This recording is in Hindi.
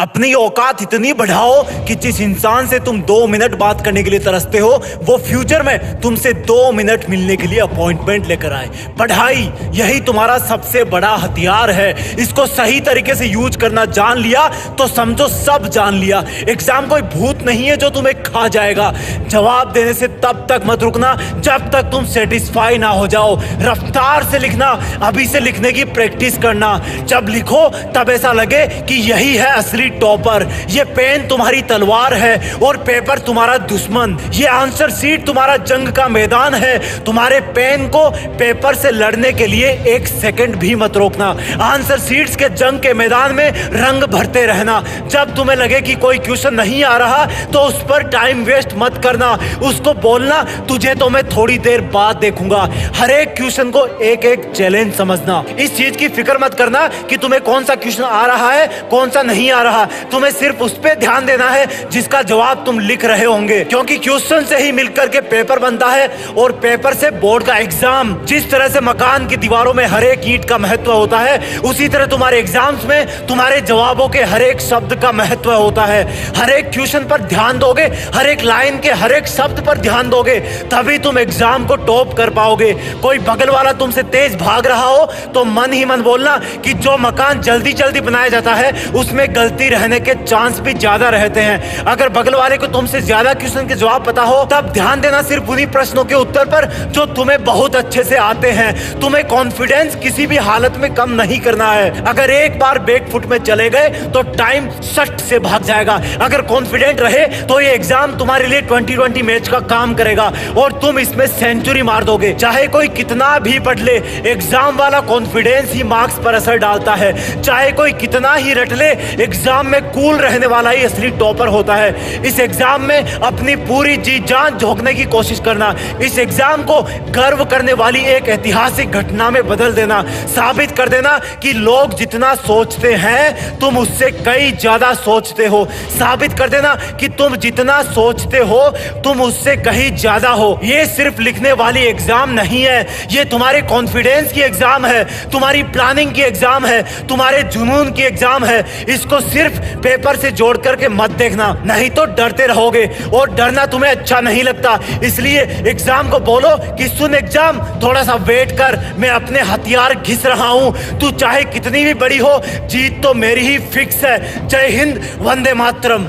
अपनी औकात इतनी बढ़ाओ कि जिस इंसान से तुम 2 मिनट बात करने के लिए तरसते हो वो फ्यूचर में तुमसे 2 मिनट मिलने के लिए अपॉइंटमेंट लेकर आए। पढ़ाई यही तुम्हारा सबसे बड़ा हथियार है। इसको सही तरीके से यूज करना जान लिया तो समझो सब जान लिया। एग्जाम कोई भूत नहीं है जो तुम्हें खा जाएगा। जवाब देने से तब तक मत रुकना जब तक तुम सेटिस्फाई ना हो जाओ। रफ्तार से लिखना, अभी से लिखने की प्रैक्टिस करना। जब लिखो तब ऐसा लगे कि यही है असली टॉपर। ये पेन तुम्हारी तलवार है और पेपर तुम्हारा दुश्मन। ये आंसर शीट तुम्हारा जंग का मैदान है। तुम्हारे पेन को पेपर से लड़ने के लिए 1 सेकंड भी मत रोकना। आंसर शीट्स के जंग के मैदान में रंग भरते रहना। जब तुम्हें लगे कि कोई क्वेश्चन नहीं आ रहा तो उस पर टाइम वेस्ट मत करना। उसको बोलना तुझे तो मैं थोड़ी देर बाद देखूंगा। हर एक क्वेश्चन को एक एक चैलेंज समझना। इस चीज की फिक्र मत करना कि तुम्हें कौन सा क्वेश्चन आ रहा है कौन सा नहीं आ रहा। तुम्हें सिर्फ उस पे ध्यान देना है जिसका जवाब तुम लिख रहे होंगे, क्योंकि क्वेश्चन से ही मिलकर के पेपर बनता है और पेपर से बोर्ड का एग्जाम। जिस तरह से मकान की दीवारों में हर एक ईंट का महत्व होता है उसी तरह तुम्हारे एग्जाम्स में तुम्हारे जवाबों के हर एक शब्द का महत्व होता है। हर एक क्वेश्चन पर ध्यान दोगे, हर एक लाइन के हर एक शब्द पर ध्यान दोगे, तभी तुम एग्जाम को टॉप कर पाओगे। कोई बगल वाला तुमसे तेज भाग रहा हो तो मन ही मन बोलना कि जो मकान जल्दी जल्दी बनाया जाता है उसमें गलती रहने के चांस भी ज्यादा रहते हैं। अगर बगल वाले को तुमसे ज्यादा क्वेश्चन के जवाब पता हो तब ध्यान देना सिर्फ उन्हीं प्रश्नों के उत्तर पर जो तुम्हें बहुत अच्छे से आते हैं। तुम्हें कॉन्फिडेंस किसी भी हालत में कम नहीं करना है। अगर एक बार बैकफुट में चले गए तो टाइम सट से भाग जाएगा। अगर कॉन्फिडेंट रहे तो ये एग्जाम तुम्हारे लिए 2020 मैच का काम करेगा और तुम इसमें सेंचुरी मार दोगे। चाहे कोई कितना भी पढ़ ले, एग्जाम वाला कॉन्फिडेंस ही मार्क्स पर असर डालता है। चाहे कोई कितना ही रट ले, एग्जाम में कूल रहने वाला ही असली टॉपर होता है। इस एग्जाम में अपनी पूरी जी जान झोंकने की कोशिश करना। इस एग्जाम को गर्व करने वाली एक ऐतिहासिक घटना में बदल देना। साबित कर देना कि लोग जितना सोचते हैं तुम उससे कई ज्यादा सोचते हो। साबित कर देना कि तुम जितना सोचते हो तुम उससे कहीं ज्यादा हो। ये सिर्फ लिखने वाली एग्जाम नहीं है, ये तुम्हारे कॉन्फिडेंस की एग्जाम है, तुम्हारी प्लानिंग की एग्जाम है, तुम्हारे जुनून की एग्जाम है। इसको सिर्फ पेपर से जोड़ करके मत देखना, नहीं तो डरते रहोगे और डरना तुम्हें अच्छा नहीं लगता। इसलिए एग्जाम को बोलो कि सुन एग्जाम, थोड़ा सा वेट कर, मैं अपने हथियार घिस रहा हूं। तू चाहे कितनी भी बड़ी हो, जीत तो मेरी ही फिक्स है। जय हिंद, वंदे मातरम।